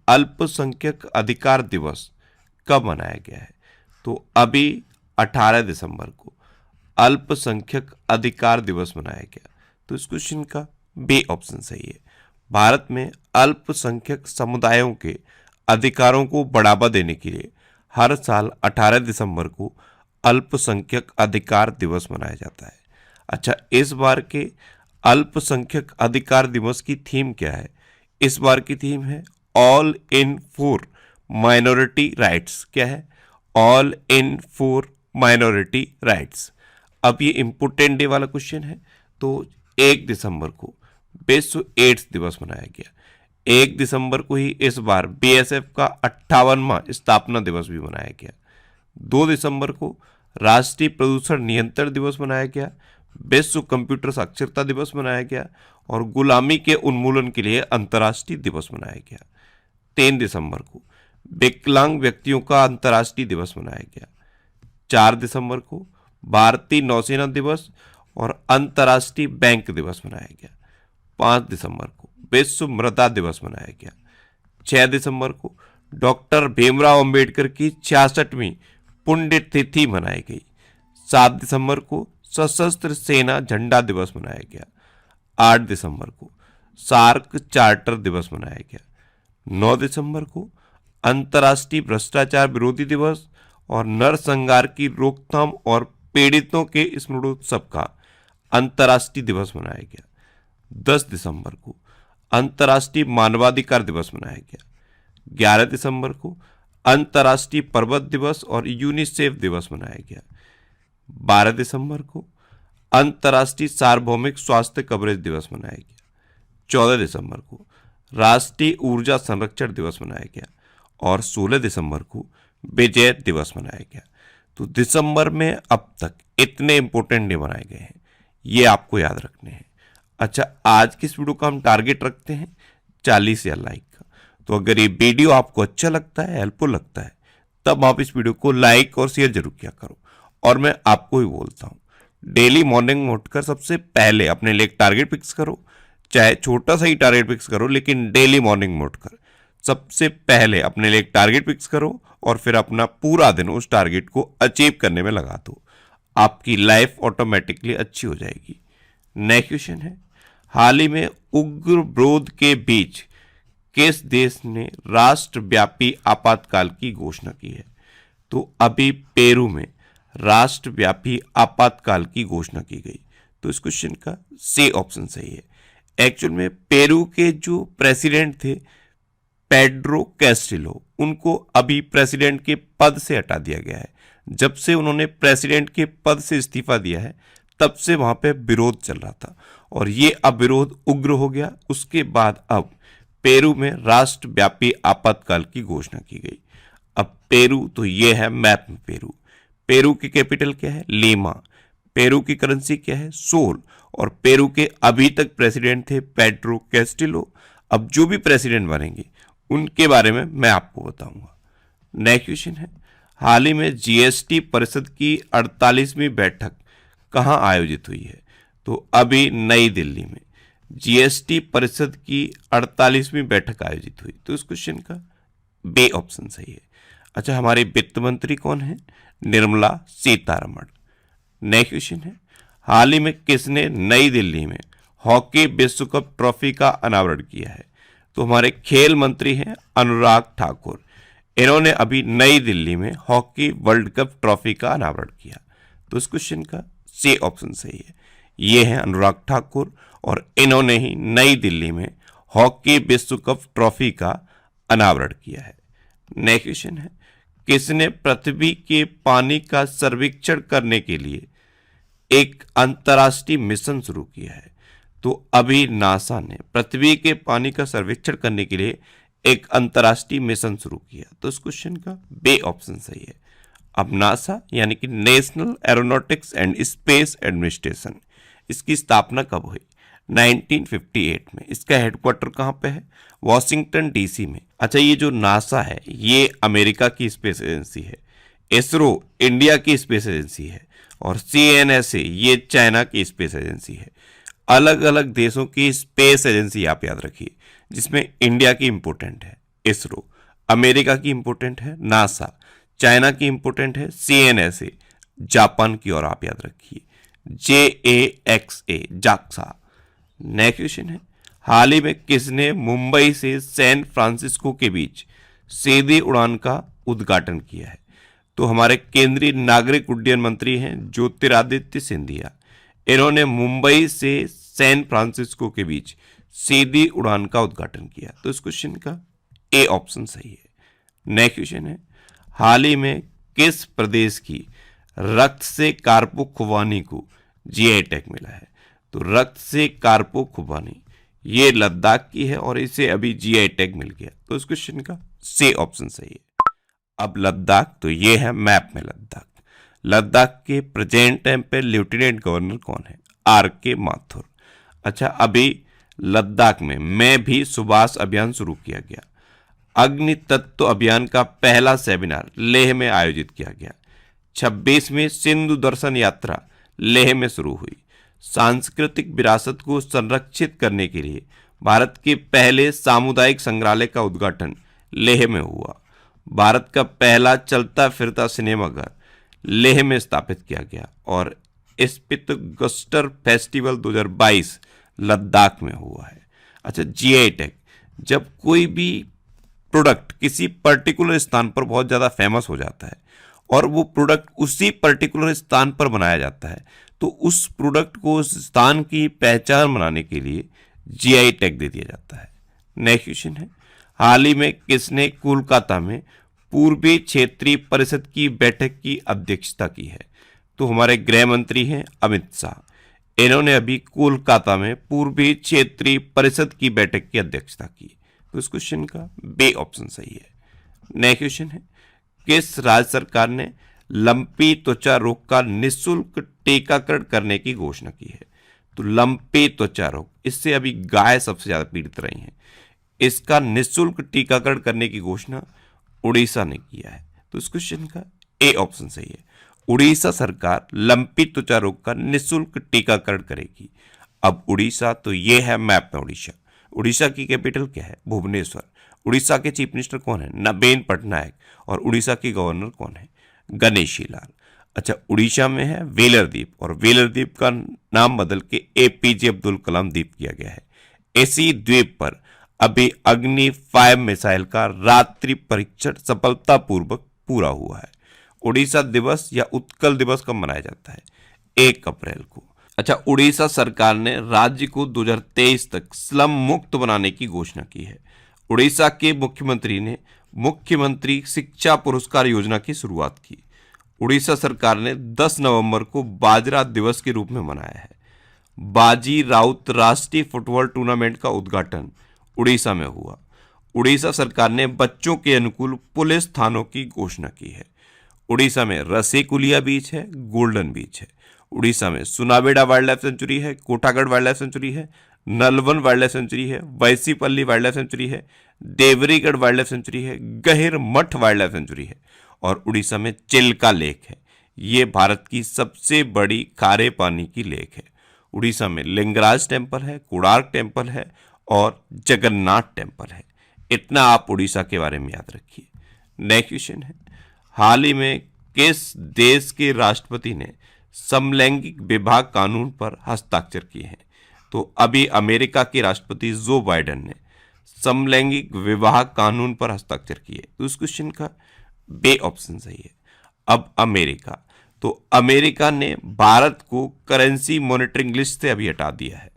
अल्पसंख्यक अधिकार दिवस कब मनाया गया है? तो अभी 18 दिसंबर को अल्पसंख्यक अधिकार दिवस मनाया गया। तो इस क्वेश्चन का बी ऑप्शन सही है। भारत में अल्पसंख्यक समुदायों के अधिकारों को बढ़ावा देने के लिए हर साल 18 दिसंबर को अल्पसंख्यक अधिकार दिवस मनाया जाता है। अच्छा, इस बार के अल्पसंख्यक अधिकार दिवस की थीम क्या है? इस बार की थीम है all in for minority rights. क्या है? All in for minority rights. अब ये इम्पोर्टेंट डे वाला क्वेश्चन है। तो 1 दिसंबर को विश्व एड्स दिवस मनाया गया। 1 दिसंबर को ही इस बार बीएसएफ का 58वां स्थापना दिवस भी मनाया गया। 2 दिसंबर को राष्ट्रीय प्रदूषण नियंत्रण दिवस मनाया गया। विश्व कंप्यूटर साक्षरता दिवस मनाया गया और गुलामी के उन्मूलन के लिए अंतर्राष्ट्रीय दिवस मनाया गया। 3 दिसंबर को विकलांग व्यक्तियों का अंतर्राष्ट्रीय दिवस मनाया गया। 4 दिसंबर को भारतीय नौसेना दिवस और अंतर्राष्ट्रीय बैंक दिवस मनाया गया। 5 दिसंबर को विश्व मृदा दिवस मनाया गया। 6 दिसंबर को डॉक्टर भीमराव अंबेडकर की 66वीं पुण्यतिथि मनाई गई। 7 दिसंबर को सशस्त्र सेना झंडा दिवस मनाया गया। 8 दिसंबर को सार्क चार्टर दिवस मनाया गया। 9 दिसंबर को अंतर्राष्ट्रीय भ्रष्टाचार विरोधी दिवस और नरसंहार की रोकथाम और पीड़ितों के स्मरणोत्सव का अंतर्राष्ट्रीय दिवस मनाया गया। 10 दिसंबर को अंतर्राष्ट्रीय मानवाधिकार दिवस मनाया गया। 11 दिसंबर को अंतर्राष्ट्रीय पर्वत दिवस और यूनिसेफ दिवस मनाया गया। 12 दिसंबर को अंतर्राष्ट्रीय सार्वभौमिक स्वास्थ्य कवरेज दिवस मनाया गया। 14 दिसंबर को राष्ट्रीय ऊर्जा संरक्षण दिवस मनाया गया और 16 दिसंबर को विजय दिवस मनाया गया। तो दिसंबर में अब तक इतने इंपॉर्टेंट डे बनाए गए हैं, ये आपको याद रखने हैं। अच्छा, आज की इस वीडियो का हम टारगेट रखते हैं 40,000 लाइक का। तो अगर ये वीडियो आपको अच्छा लगता है, हेल्पफुल लगता है, तब आप इस वीडियो को लाइक और शेयर जरूर किया करो। और मैं आपको ही बोलता हूँ, डेली मॉर्निंग में उठकर सबसे पहले अपने लिए एक टारगेट फिक्स करो, चाहे छोटा सा ही टारगेट फिक्स करो, लेकिन डेली मॉर्निंग में उठकर सबसे पहले अपने लिए एक टारगेट फिक्स करो और फिर अपना पूरा दिन उस टारगेट को अचीव करने में लगा दो। आपकी लाइफ ऑटोमेटिकली अच्छी हो जाएगी। नेक्स्ट क्वेश्चन है, हाल ही में उग्र विरोध के बीच किस देश ने राष्ट्रव्यापी आपातकाल की घोषणा की है? तो अभी पेरू में राष्ट्रव्यापी आपातकाल की घोषणा की गई। तो इस क्वेश्चन का सी ऑप्शन सही है। एक्चुअल में पेरू के जो प्रेसिडेंट थे पेड्रो कैस्टिलो, उनको अभी प्रेसिडेंट के पद से हटा दिया गया है। जब से उन्होंने प्रेसिडेंट के पद से इस्तीफा दिया है, तब से वहां पे विरोध चल रहा था और ये अब विरोध उग्र हो गया। उसके बाद अब पेरू में राष्ट्रव्यापी आपातकाल की घोषणा की गई। अब पेरू, तो ये है मैप में पेरू। पेरू की कैपिटल क्या है? लीमा। पेरू की करेंसी क्या है? सोल। और पेरू के अभी तक प्रेसिडेंट थे पेड्रो कैस्टिलो। अब जो भी प्रेसिडेंट बनेंगे उनके बारे में मैं आपको बताऊंगा। नेक्स्ट क्वेश्चन है, हाल ही में जीएसटी परिषद की 48वीं बैठक कहां आयोजित हुई है? तो अभी नई दिल्ली में जीएसटी परिषद की 48वीं बैठक आयोजित हुई। तो इस क्वेश्चन का बी ऑप्शन सही है। अच्छा, हमारे वित्त मंत्री कौन है? निर्मला सीतारमण। नेक्स्ट क्वेश्चन है, हाल ही में किसने नई दिल्ली में हॉकी विश्व कप ट्रॉफी का अनावरण किया है? तो हमारे खेल मंत्री हैं अनुराग ठाकुर। इन्होंने अभी नई दिल्ली में हॉकी वर्ल्ड कप ट्रॉफी का अनावरण किया। तो इस क्वेश्चन का सी ऑप्शन सही है। ये हैं अनुराग ठाकुर और इन्होंने ही नई दिल्ली में हॉकी विश्व कप ट्रॉफी का अनावरण किया है। नेक्स्ट क्वेश्चन है, किसने पृथ्वी के पानी का सर्वेक्षण करने के लिए एक अंतर्राष्ट्रीय मिशन शुरू किया है? तो अभी नासा ने पृथ्वी के पानी का सर्वेक्षण करने के लिए एक अंतर्राष्ट्रीय मिशन शुरू किया। तो इस क्वेश्चन का बी ऑप्शन सही है। अब नासा यानी कि national aeronautics and space administration, इसकी स्थापना कब हुई? 1958 में। इसका हेडक्वार्टर कहाँ पे है? वॉशिंगटन डीसी में। अच्छा, ये जो नासा है ये अमेरिका की स्पेस एजेंसी है, इसरो इंडिया की स्पेस एजेंसी है और सीएनएसए ये चाइना की स्पेस एजेंसी है। अलग अलग देशों की स्पेस एजेंसी आप याद रखिए, जिसमें इंडिया की इंपॉर्टेंट है। इसरो। अमेरिका की इंपोर्टेंट है नासा, चाइना की इंपोर्टेंट है CNSA, जापान की और आप याद रखिए JAXA जाक्सा। नेक्स्ट क्वेश्चन है, हाल ही में किसने मुंबई से सैन फ्रांसिस्को के बीच सीधी उड़ान का उद्घाटन किया है? तो हमारे केंद्रीय नागरिक उड्डयन मंत्री हैं ज्योतिरादित्य सिंधिया। इन्होंने मुंबई से सैन फ्रांसिस्को के बीच सीधी उड़ान का उद्घाटन किया। तो इस क्वेश्चन का ए ऑप्शन सही है। नेक्स्ट क्वेश्चन है, हाल ही में किस प्रदेश की रक्त से कारपो खुबानी को GI टैग मिला है? तो रक्त से कारपो खुबानी ये लद्दाख की है और इसे अभी GI टैग मिल गया। तो इस क्वेश्चन का सी ऑप्शन सही है। अब लद्दाख, तो ये है मैप में लद्दाख। लद्दाख के प्रेजेंट टाइम पे लेफ्टिनेंट गवर्नर कौन है? RK माथुर। अच्छा, अभी लद्दाख में मैं भी सुभाष अभियान शुरू किया गया। अग्नि तत्व अभियान का पहला सेमिनार लेह में आयोजित किया गया। 26वीं सिंधु दर्शन यात्रा लेह में शुरू हुई। सांस्कृतिक विरासत को संरक्षित करने के लिए भारत के पहले सामुदायिक संग्रहालय का उद्घाटन लेह में हुआ। भारत का पहला चलता फिरता सिनेमाघर लेह में स्थापित किया गया और स्पितगस्टर फेस्टिवल 2022 लद्दाख में हुआ है। अच्छा, GI टैग, जब कोई भी प्रोडक्ट किसी पर्टिकुलर स्थान पर बहुत ज़्यादा फेमस हो जाता है और वो प्रोडक्ट उसी पर्टिकुलर स्थान पर बनाया जाता है, तो उस प्रोडक्ट को उस स्थान की पहचान बनाने के लिए GI टैग दे दिया जाता है। नेक्स्ट क्वेश्चन है, हाल ही में किसने कोलकाता में पूर्वी क्षेत्रीय परिषद की बैठक की अध्यक्षता की है? तो हमारे गृह मंत्री हैं अमित शाह। इन्होंने अभी कोलकाता में पूर्वी क्षेत्रीय परिषद की बैठक की अध्यक्षता की। तो इस क्वेश्चन का बी ऑप्शन सही है। नेक्स्ट क्वेश्चन है, किस राज्य सरकार ने लंपी त्वचा रोग का निःशुल्क टीकाकरण करने की घोषणा की है? तो लंपी त्वचा रोग, इससे अभी गाय सबसे ज्यादा पीड़ित रही हैं। इसका निःशुल्क टीकाकरण करने की घोषणा उड़ीसा ने किया है। तो इस क्वेश्चन का ए ऑप्शन सही है। उड़ीसा सरकार लंपी त्वचा रोग का निःशुल्क टीकाकरण करेगी। अब उड़ीसा, तो ये है मैप में उड़ीसा। उड़ीसा की कैपिटल क्या है? भुवनेश्वर। उड़ीसा के चीफ मिनिस्टर कौन है? नवीन पटनायक। और उड़ीसा के गवर्नर कौन है? गणेशी लाल। अच्छा, उड़ीसा में है वेलर द्वीप और वेलर द्वीप का नाम बदल के APJ अब्दुल कलाम द्वीप किया गया है। इसी द्वीप पर अभी अग्नि 5 मिसाइल का रात्रि परीक्षण सफलतापूर्वक पूरा हुआ है। उड़ीसा दिवस या उत्कल दिवस कब मनाया जाता है? 1 अप्रैल को। अच्छा, उड़ीसा सरकार ने राज्य को 2023 तक स्लम मुक्त बनाने की घोषणा की है। उड़ीसा के मुख्यमंत्री ने मुख्यमंत्री शिक्षा पुरस्कार योजना की शुरुआत की। उड़ीसा सरकार ने 10 नवंबर को बाजरा दिवस के रूप में मनाया है। बाजी राउत राष्ट्रीय फुटबॉल टूर्नामेंट का उद्घाटन उड़ीसा में हुआ। उड़ीसा सरकार ने बच्चों के अनुकूल पुलिस थानों की घोषणा की है। उड़ीसा में रसेकुलिया बीच है, गोल्डन बीच है। उड़ीसा में सुनाबेड़ा वाइल्ड लाइफ सेंचुरी है, कोटागढ़ वाइल्ड लाइफ सेंचुरी है, नलवन वाइल्ड लाइफ सेंचुरी है, वैसीपल्ली वाइल्ड लाइफ सेंचुरी है, देवरीगढ़ वाइल्ड लाइफ सेंचुरी है, गहिर मठ वाइल्ड लाइफ सेंचुरी है और उड़ीसा में चिल्का लेक है। ये भारत की सबसे बड़ी खारे पानी की लेक है। उड़ीसा में लिंगराज टेम्पल है, कोणार्क टेम्पल है और जगन्नाथ टेम्पल है। इतना आप उड़ीसा के बारे में याद रखिए। नेक्स्ट क्वेश्चन है, हाल ही में किस देश के राष्ट्रपति ने समलैंगिक विवाह कानून पर हस्ताक्षर किए हैं? तो अभी अमेरिका के राष्ट्रपति जो बाइडेन ने समलैंगिक विवाह कानून पर हस्ताक्षर किए। तो इस क्वेश्चन का बे ऑप्शन सही है। अब अमेरिका, तो अमेरिका ने भारत को करेंसी मॉनिटरिंग लिस्ट से अभी हटा दिया है।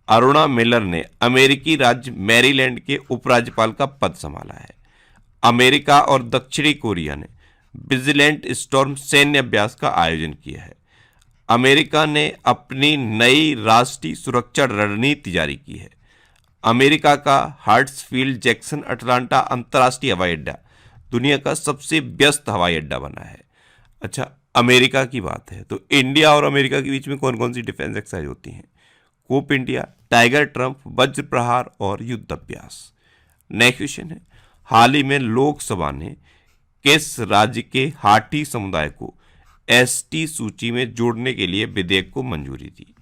अरुणा मिलर ने अमेरिकी राज्य मैरीलैंड के उपराज्यपाल का पद संभाला है। अमेरिका और दक्षिणी कोरिया ने विजिलेंट स्टॉर्म सैन्य अभ्यास का आयोजन किया है। अमेरिका ने अपनी नई राष्ट्रीय सुरक्षा रणनीति जारी की है। अमेरिका का हार्ट्सफील्ड जैक्सन अटलांटा अंतर्राष्ट्रीय हवाई अड्डा दुनिया का सबसे व्यस्त हवाई अड्डा बना है। अच्छा, अमेरिका की बात है तो इंडिया और अमेरिका के बीच में कौन कौन सी डिफेंस एक्सरसाइज होती हैं? कोप इंडिया, टाइगर ट्रंप, वज्र प्रहार और युद्ध अभ्यास। नेक्स्ट क्वेश्चन है, हाल ही में लोकसभा ने किस राज्य के हाटी समुदाय को ST सूची में जोड़ने के लिए विधेयक को मंजूरी दी?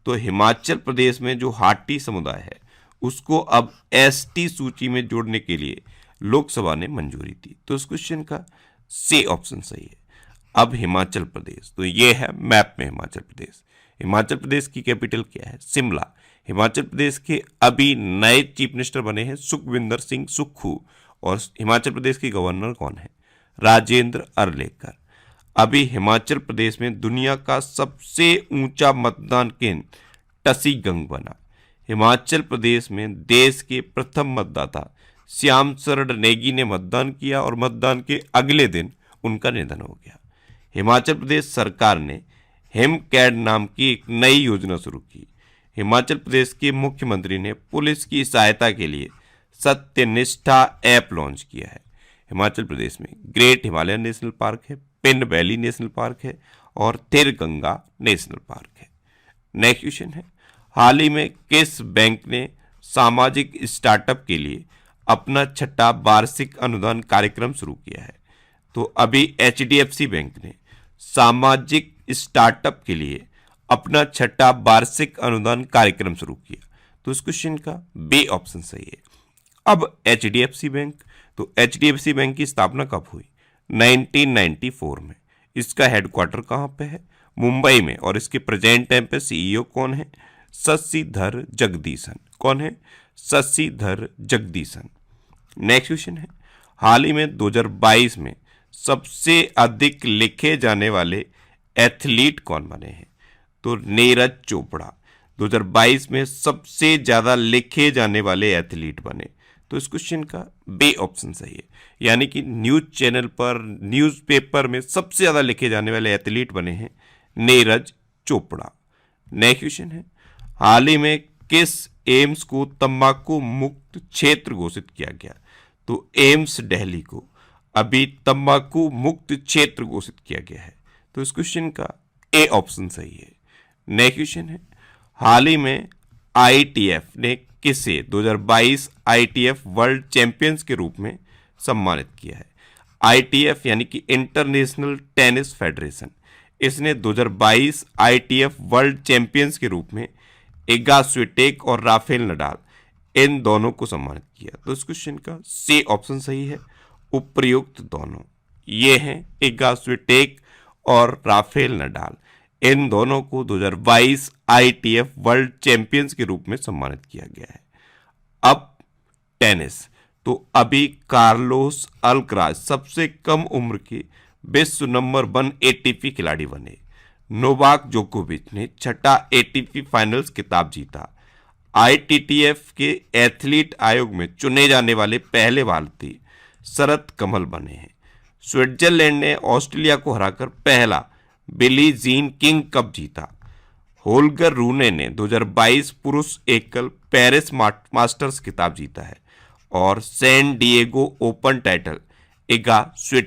तो हिमाचल प्रदेश में जो हाटी समुदाय है उसको अब ST सूची में जोड़ने के लिए लोकसभा ने मंजूरी दी। तो इस क्वेश्चन का सी ऑप्शन सही है। अब हिमाचल प्रदेश, तो ये है मैप में हिमाचल प्रदेश। हिमाचल प्रदेश की कैपिटल क्या है? शिमला। हिमाचल प्रदेश के अभी नए चीफ मिनिस्टर बने हैं सुखविंदर सिंह सुक्खू, और हिमाचल प्रदेश के गवर्नर कौन है? राजेंद्र अर्लेकर। अभी हिमाचल प्रदेश में दुनिया का सबसे ऊंचा मतदान केंद्र टसीगंग बना। हिमाचल प्रदेश में देश के प्रथम मतदाता श्याम शरण नेगी ने मतदान किया और मतदान के अगले दिन उनका निधन हो गया। हिमाचल प्रदेश सरकार ने हिम कैड नाम की एक नई योजना शुरू की। हिमाचल प्रदेश के मुख्यमंत्री ने पुलिस की सहायता के लिए सत्यनिष्ठा ऐप लॉन्च किया है। हिमाचल प्रदेश में ग्रेट हिमालयन नेशनल पार्क है, पिंड वैली नेशनल पार्क है और थिर गंगा नेशनल पार्क है। नेक्स्ट क्वेश्चन है, हाल ही में किस बैंक ने सामाजिक स्टार्टअप के लिए अपना छठा वार्षिक अनुदान कार्यक्रम शुरू किया है? तो अभी HDFC बैंक ने सामाजिक स्टार्टअप के लिए अपना छठा वार्षिक अनुदान कार्यक्रम शुरू किया। तो इस क्वेश्चन का बी ऑप्शन सही है। अब HDFC बैंक, तो HDFC बैंक की स्थापना कब हुई? 1994 में। इसका हेडक्वार्टर कहाँ पे है? मुंबई में। और इसके प्रेजेंट टाइम पे CEO कौन है? शशिधर जगदीशन। कौन है? शशिधर जगदीशन। नेक्स्ट क्वेश्चन है, हाल ही में 2022 में सबसे अधिक लिखे जाने वाले एथलीट कौन बने हैं? तो नीरज चोपड़ा 2022 में सबसे ज्यादा लिखे जाने वाले एथलीट बने। तो इस क्वेश्चन का बी ऑप्शन सही है, यानी कि न्यूज चैनल पर, न्यूज़पेपर में सबसे ज्यादा लिखे जाने वाले एथलीट बने हैं नीरज चोपड़ा। नेक्स्ट क्वेश्चन है, हाल ही में किस एम्स को तंबाकू मुक्त क्षेत्र घोषित किया गया? तो एम्स दिल्ली को अभी तंबाकू मुक्त क्षेत्र घोषित किया गया है। तो इस क्वेश्चन का ए ऑप्शन सही है। नेक्स्ट क्वेश्चन है, हाल ही में ITF ने किसे 2022 ITF वर्ल्ड चैंपियंस के रूप में सम्मानित किया है? ITF यानी कि इंटरनेशनल टेनिस फेडरेशन, इसने 2022 ITF वर्ल्ड चैंपियंस के रूप में इगा स्विटेक और राफेल नडाल, इन दोनों को सम्मानित किया। तो इस क्वेश्चन का सी ऑप्शन सही है, उपयुक्त दोनों। ये हैं इगा स्विटेक और राफेल नडाल, इन दोनों को 2022 ITF वर्ल्ड चैंपियंस के रूप में सम्मानित किया गया है। अब टेनिस, तो अभी कार्लोस अल्कराज सबसे कम उम्र के विश्व नंबर 1 ATP खिलाड़ी बने। नोवाक जोकोविच ने छठा ATP फाइनल्स खिताब जीता। ITTF के एथलीट आयोग में चुने जाने वाले पहले भारतीय शरत कमल बने हैं। स्विट्जरलैंड ने ऑस्ट्रेलिया को हराकर पहला बिली जीन किंग कप जीता। होल्गर रूने ने 2022 पुरुष एकल पेरिस मास्टर्स खिताब जीता है और San Diego open title Iga Swiatek